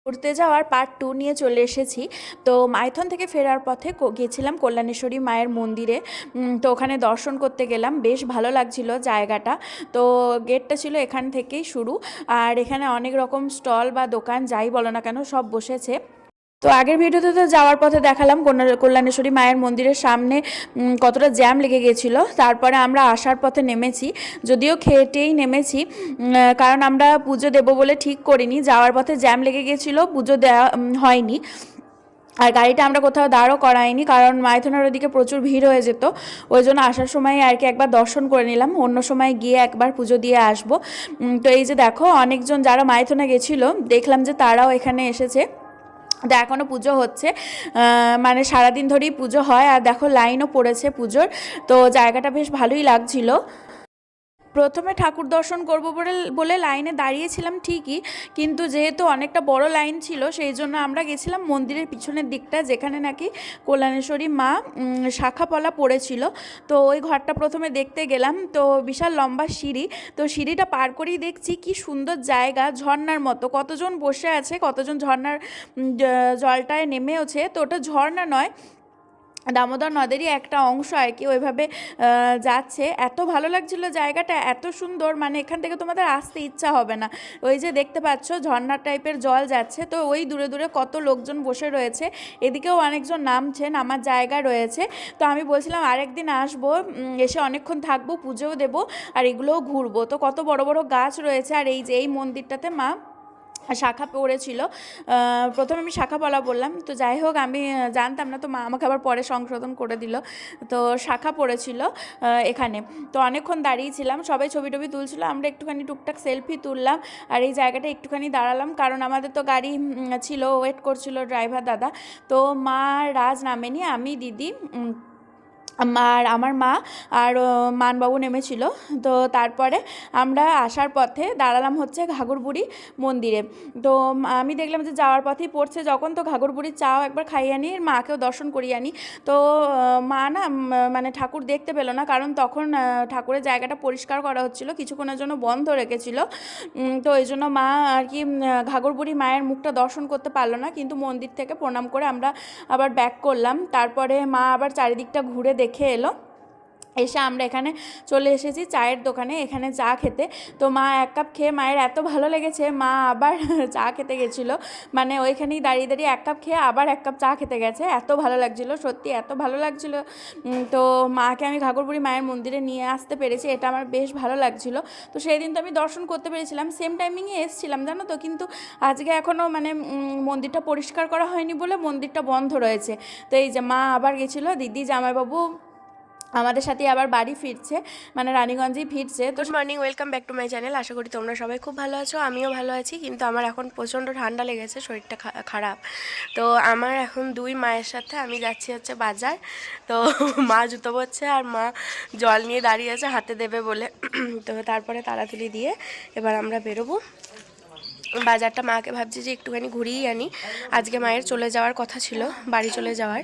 ঘুরতে যাওয়ার পার্ট 2 নিয়ে চলে এসেছি। তো মাইথন থেকে ফেরার পথে গেছিলাম কল্যাণেশ্বরী মায়ের মন্দিরে। তো ওখানে দর্শন করতে গেলাম, বেশ ভালো লাগছিল জায়গাটা। তো গেটটা ছিল এখান থেকেই শুরু, আর এখানে অনেক রকম স্টল বা দোকান যাই বলো না কেন সব বসেছে। তো আগের ভিডিওতে তো যাওয়ার পথে দেখালাম কল্যাণেশ্বরী মায়ের মন্দিরের সামনে কতটা জ্যাম লেগে গেছিলো। তারপরে আমরা আসার পথে নেমেছি, যদিও খেটেই নেমেছি, কারণ আমরা পুজো দেবো বলে ঠিক করিনি। যাওয়ার পথে জ্যাম লেগে গেছিলো, পুজো দেওয়া হয়নি। আর গাড়িটা আমরা কোথাও দাঁড়ও করাইনি, কারণ মাইথনের ওদিকে প্রচুর ভিড় হয়ে যেত। ওই জন্য আসার সময় আর কি একবার দর্শন করে নিলাম, অন্য সময় গিয়ে একবার পুজো দিয়ে আসবো। তো এই যে দেখো, অনেকজন যারা মাইথনে গেছিলো দেখলাম যে তারাও এখানে এসেছে। তো এখনও পুজো হচ্ছে, মানে সারাদিন ধরেই পুজো হয়। আর দেখো লাইনও পড়েছে পুজোর। তো জায়গাটা বেশ ভালোই লাগছিল। প্রথমে ঠাকুর দর্শন করব বলে লাইনে দাঁড়িয়েছিলাম ঠিকই, কিন্তু যেহেতু অনেকটা বড় লাইন ছিল সেই জন্য আমরা গেছিলাম মন্দিরের পিছনের দিকটা, যেখানে নাকি কল্যাণেশ্বরী মা শাখাপলা পড়েছিল। তো ওই ঘরটা প্রথমে দেখতে গেলাম। তো বিশাল লম্বা সিঁড়ি, তো সিঁড়িটা পার করেই দেখছি কি সুন্দর জায়গা, ঝর্ণার মতো। কতজন বসে আছে, কতজন ঝর্ণার জলটায় নেমেওছে। তো ওটা ঝর্ণা নয়, দামোদর নদেরই একটা অংশ আর কি, ওইভাবে যাচ্ছে। এত ভালো লাগছিল জায়গাটা, এত সুন্দর, মানে এখান থেকে তোমাদের আসতে ইচ্ছা হবে না। ওই যে দেখতে পাচ্ছ ঝর্ণা টাইপের জল যাচ্ছে, তো ওই দূরে দূরে কত লোকজন বসে রয়েছে, এদিকেও অনেকজন নামছে, নামার জায়গা রয়েছে। তো আমি বলছিলাম আরেকদিন আসবো, এসে অনেকক্ষণ থাকবো, পুজোও দেবো আর এগুলোও ঘুরবো। তো কত বড় বড় গাছ রয়েছে। আর এই যে এই মন্দিরটাতে মা শাখা পড়েছিল। প্রথমে আমি শাখা পলা বললাম, তো যাই হোক আমি জানতাম না, তো মা আমাকে আবার পরে সংশোধন করে দিল। তো শাখা পড়েছিল এখানে। তো অনেকক্ষণ দাঁড়িয়েছিলাম, সবাই ছবি টবি তুলছিল, আমরা একটুখানি টুকটাক সেলফি তুললাম। আর এই জায়গাটা একটুখানি দাঁড়ালাম, কারণ আমাদের তো গাড়ি ছিল, ওয়েট করছিল ড্রাইভার দাদা। তো মা রাজ নামেনি, আমি, দিদি আর আমার মা আর মানবাবু নেমেছিল। তো তারপরে আমরা আসার পথে দাঁড়ালাম হচ্ছে ঘাগরবুড়ি মন্দিরে। তো আমি দেখলাম যে যাওয়ার পথেই পড়ছে যখন, তো ঘাগরবুড়ির চাও একবার খাইয়ে আনি, মাকেও দর্শন করিয়ে আনি। তো মা না মানে ঠাকুর দেখতে পেলো না, কারণ তখন ঠাকুরের জায়গাটা পরিষ্কার করা হচ্ছিল, কিছুক্ষণের জন্য বন্ধ রেখেছিল। তো এই জন্য মা আর কি ঘাগরবুড়ি মায়ের মুখটা দর্শন করতে পারলো না। কিন্তু মন্দির থেকে প্রণাম করে আমরা আবার ব্যাক করলাম। তারপরে মা আবার চারিদিকটা ঘুরে দেখে এলো। এসে আমরা এখানে চলে এসেছি চায়ের দোকানে, এখানে চা খেতে। তো মা এক কাপ খেয়ে মায়ের এত ভালো লেগেছে, মা আবার চা খেতে গেছিলো, মানে ওইখানেই দাঁড়িয়ে দাঁড়িয়ে এক কাপ খেয়ে আবার এক কাপ চা খেতে গেছে। এত ভালো লাগছিলো, সত্যি এত ভালো লাগছিলো। তো মাকে আমি ঘাগরবুড়ি মায়ের মন্দিরে নিয়ে আসতে পেরেছি, এটা আমার বেশ ভালো লাগছিলো। তো সেই দিন তো আমি দর্শন করতে পেরেছিলাম, সেম টাইমিংয়ে এসেছিলাম জানো তো, কিন্তু আজকে এখনও মানে মন্দিরটা পরিষ্কার করা হয়নি বলে মন্দিরটা বন্ধ রয়েছে। তো এই যে মা আবার গেছিলো, দিদি জামাইবাবু আমাদের সাথে আবার বাড়ি ফিরছে, মানে রানীগঞ্জেই ফিরছে। তো good morning, welcome back to my channel. আশা করি তোমরা সবাই খুব ভালো আছো, আমিও ভালো আছি। কিন্তু আমার এখন প্রচণ্ড ঠান্ডা লেগেছে, শরীরটা খারাপ। তো আমার এখন দুই মায়ের সাথে আমি যাচ্ছি হচ্ছে বাজার। তো মা জুতো পরছে আর মা জল নিয়ে দাঁড়িয়ে আছে হাতে দেবে বলে। তো তারপরে তাড়াতাড়ি দিয়ে এবার আমরা বেরোবো বাজারটা। মাকে ভাবছি যে একটুখানি ঘুরিয়েই আনি, আজকে মায়ের চলে যাওয়ার কথা ছিল, বাড়ি চলে যাওয়ার।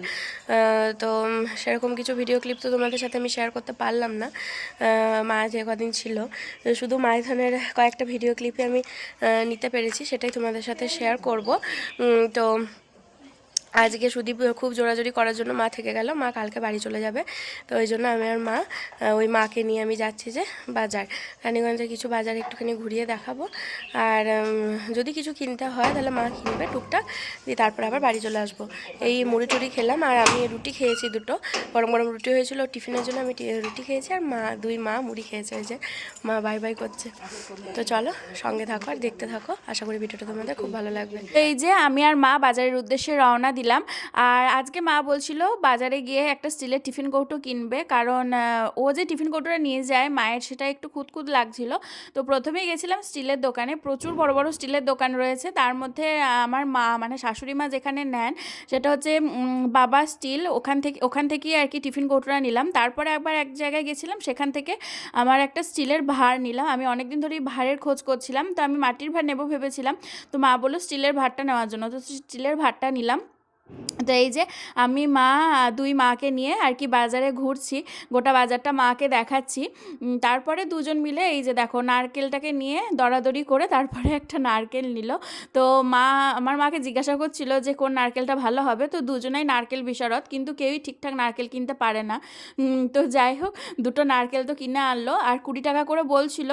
তো সেরকম কিছু ভিডিও ক্লিপ তো তোমাদের সাথে আমি শেয়ার করতে পারলাম না, মা যে কদিন ছিল। শুধু মাইথনের কয়েকটা ভিডিও ক্লিপে আমি নিতে পেরেছি, সেটাই তোমাদের সাথে শেয়ার করব। তো আজকে সুদীপ খুব জোরাজোরি করার জন্য মা থেকে গেল, মা কালকে বাড়ি চলে যাবে। তো ওই জন্য আমি আর মা ওই মাকে নিয়ে আমি যাচ্ছি যে বাজার, রানীগঞ্জে কিছু বাজার একটুখানি ঘুরিয়ে দেখাবো। আর যদি কিছু কিনতে হয় তাহলে মা কিনবে টুকটাক, দিয়ে তারপরে আবার বাড়ি চলে আসবো। এই মুড়ি টুড়ি খেলাম, আর আমি রুটি খেয়েছি দুটো, গরম গরম রুটি হয়েছিল টিফিনের জন্য, আমি রুটি খেয়েছি। আর দুই মা মুড়ি খেয়েছে, ওই যে মা বাই বাই করছে। তো চলো সঙ্গে থাকো আর দেখতে থাকো, আশা করি ভিডিওটা তোমাদের খুব ভালো লাগবে। এই যে আমি আর মা বাজারের উদ্দেশ্যে রওনা দিলাম। আর আজকে মা বলছিল বাজারে গিয়ে একটা স্টিলের টিফিন কৌটো কিনবে, কারণ ও যে টিফিন কৌটোটা নিয়ে যায় মায়ের সেটা একটু খুঁতখুত লাগছিল। তো প্রথমেই গেছিলাম স্টিলের দোকানে, প্রচুর বড় বড় স্টিলের দোকান রয়েছে। তার মধ্যে আমার মা মানে শাশুড়ি মা যেখানে নেন সেটা হচ্ছে বাবা স্টিল, ওখান থেকেই আর কি টিফিন কৌটোটা নিলাম। তারপরে একবার এক জায়গায় গেছিলাম, সেখান থেকে আমার একটা স্টিলের ভাঁড় নিলাম। আমি অনেকদিন ধরেই ভাঁড়ের খোঁজ করছিলাম, তো আমি মাটির ভাঁড় নেবো ভেবেছিলাম, তো মা বললো স্টিলের ভাঁড়টা নেওয়ার জন্য, তো স্টিলের ভাঁড়টা নিলাম। তো এই যে আমি মা দুই মাকে নিয়ে আর কি বাজারে ঘুরছি, গোটা বাজারটা মাকে দেখাচ্ছি। তারপরে দুজন মিলে এই যে দেখো নারকেলটাকে নিয়ে দরাদরি করে তারপরে একটা নারকেল নিল। তো মা আমার মাকে জিজ্ঞাসা করছিল যে কোন নারকেলটা ভালো হবে, তো দুজনেই নারকেল বিশারদ, কিন্তু কেউই ঠিকঠাক নারকেল কিনতে পারে না। তো যাই হোক, দুটো নারকেল তো কিনে আনলো আর 20 টাকা করে বলছিল।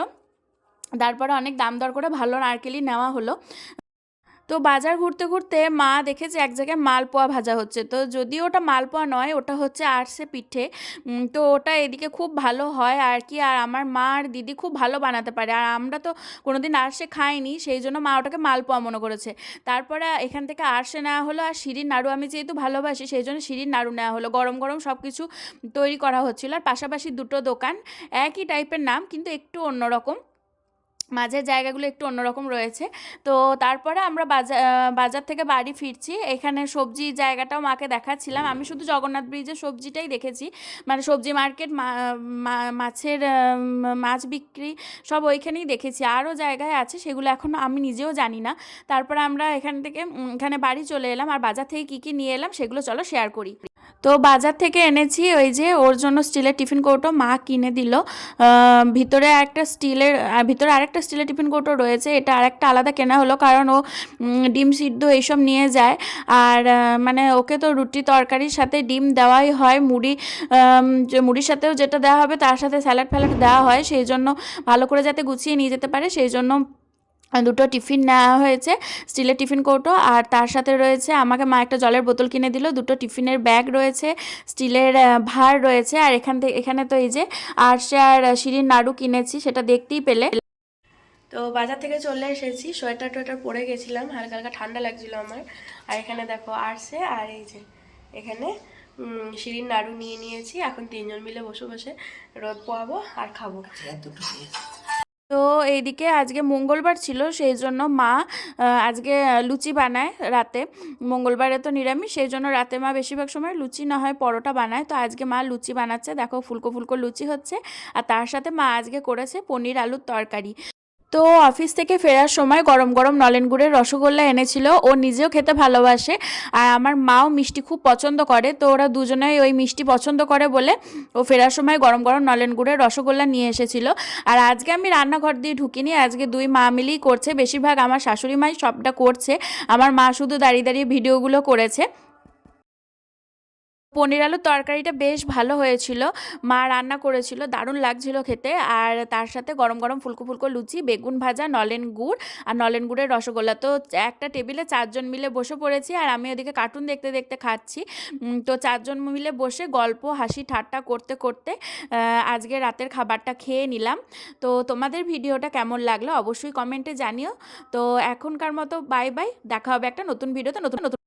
তারপরে অনেক দাম দর করে ভালো নারকেলই নেওয়া হলো। তো বাজার ঘুরতে ঘুরতে মা দেখেছে এক জায়গায় মালপোয়া ভাজা হচ্ছে, তো যদিও ওটা মালপোয়া নয়, ওটা হচ্ছে আরসে পিঠে। তো ওটা এদিকে খুব ভালো হয় আর কি, আর আমার মা আর দিদি খুব ভালো বানাতে পারে, আর আমরা তো কোনোদিন আরসে খাইনি, সেই জন্য মা ওটাকে মালপোয়া মনে করেছে। তারপরে এখান থেকে আরসে নেওয়া হলো আর শিরির নাড়ু আমি যেহেতু ভালোবাসি সেই জন্য শিরির নাড়ু নেওয়া হলো। গরম গরম সব কিছু তৈরি করা হচ্ছিল, আর পাশাপাশি দুটো দোকান, একই টাইপের নাম কিন্তু একটু অন্যরকম, মাঝের জায়গাগুলো একটু অন্যরকম রয়েছে। তো তারপরে আমরা বাজার থেকে বাড়ি ফিরছি, এখানে সবজি জায়গাটাও মাকে দেখাচ্ছিলাম। আমি শুধু জগন্নাথ ব্রিজের সবজিটাই দেখেছি, মানে সবজি মার্কেট, মাছের মাছ বিক্রি সব ওইখানেই দেখেছি, আরও জায়গায় আছে সেগুলো এখন আমি নিজেও জানি না। তারপরে আমরা এখান থেকে এখানে বাড়ি চলে এলাম, আর বাজার থেকে কী কী নিয়ে এলাম সেগুলো চলো শেয়ার করি। তো বাজার থেকে এনেছি ওই যে ওর জন্য স্টিলের টিফিন কৌটো মা কিনে দিল। ভিতরে আরেকটা স্টিলের টিফিন কৌটো রয়েছে, এটা আরেকটা আলাদা কেনা হলো কারণ ও ডিম সিদ্ধ এইসব নিয়ে যায়। আর মানে ওকে তো রুটি তরকারির সাথে ডিম দেওয়াই হয়, মুড়ির সাথেও যেটা দেওয়া হবে তার সাথে স্যালাড ফ্যালাড দেওয়া হয়, সেই জন্য ভালো করে যাতে গুছিয়ে নিয়ে যেতে পারে সেই জন্য দুটো টিফিন নেওয়া হয়েছে, স্টিলের টিফিন কৌটো। আর তার সাথে রয়েছে আমাকে মা একটা জলের বোতল কিনে দিল, দুটো টিফিনের ব্যাগ রয়েছে, স্টিলের ভাঁড় রয়েছে, আর এখানে তো এই যে আরসে আর শিরির নাড়ু কিনেছি, সেটা দেখতেই পেলে। তো বাজার থেকে চলে এসেছি, সোয়েটার টোয়েটার পরে গেছিলাম, হালকা হালকা ঠান্ডা লাগছিল আমার। আর এখানে দেখো আরসে, আর এই যে এখানে শিরিন নাড়ু নিয়ে নিয়েছি, এখন তিনজন মিলে বসে বসে রোদ পোয়াবো আর খাবো। তো এইদিকে আজকে মঙ্গলবার ছিল সেই জন্য মা আজকে লুচি বানায় রাতে, মঙ্গলবারে তো নিরামিষ, সেই জন্য রাতে মা বেশিরভাগ সময় লুচি না হয় পরোটা বানায়। তো আজকে মা লুচি বানাচ্ছে, দেখো ফুলকো ফুলকো লুচি হচ্ছে, আর তার সাথে মা আজকে করেছে পনির আলুর তরকারি। তো অফিস থেকে ফেরার সময় গরম গরম নলেন গুড়ের রসগোল্লা এনেছিল, ও নিজেও খেতে ভালোবাসে আর আমার মাও মিষ্টি খুব পছন্দ করে, তো ওরা দুজনেই ওই মিষ্টি পছন্দ করে বলে ও ফেরার সময় গরম গরম নলেন গুড়ের রসগোল্লা নিয়ে এসেছিল। আর আজকে আমি রান্নাঘর দিয়ে ঢুকিনি, আজকে দুই মা মিলেই করছে, বেশিরভাগ আমার শাশুড়ি মাই সবটা করছে, আমার মা শুধু দাঁড়িয়ে দাঁড়িয়ে ভিডিওগুলো করেছে। পনির আলুর তরকারিটা বেশ ভালো হয়েছিল, মা রান্না করেছিল, দারুণ লাগছিল খেতে। আর তার সাথে গরম গরম ফুলকো ফুলকো লুচি, বেগুন ভাজা, নলেন গুড় আর নলেন গুড়ের রসগোল্লা। তো একটা টেবিলে 4জন মিলে বসে পড়েছি, আর আমি ওদিকে কার্টুন দেখতে দেখতে খাচ্ছি। তো 4জন মিলে বসে গল্প হাসি ঠাট্টা করতে করতে আজকে রাতের খাবারটা খেয়ে নিলাম। তো তোমাদের ভিডিওটা কেমন লাগলো অবশ্যই কমেন্টে জানিও। তো এখনকার মতো বাই বাই, দেখা হবে একটা নতুন ভিডিওতে নতুন নতুন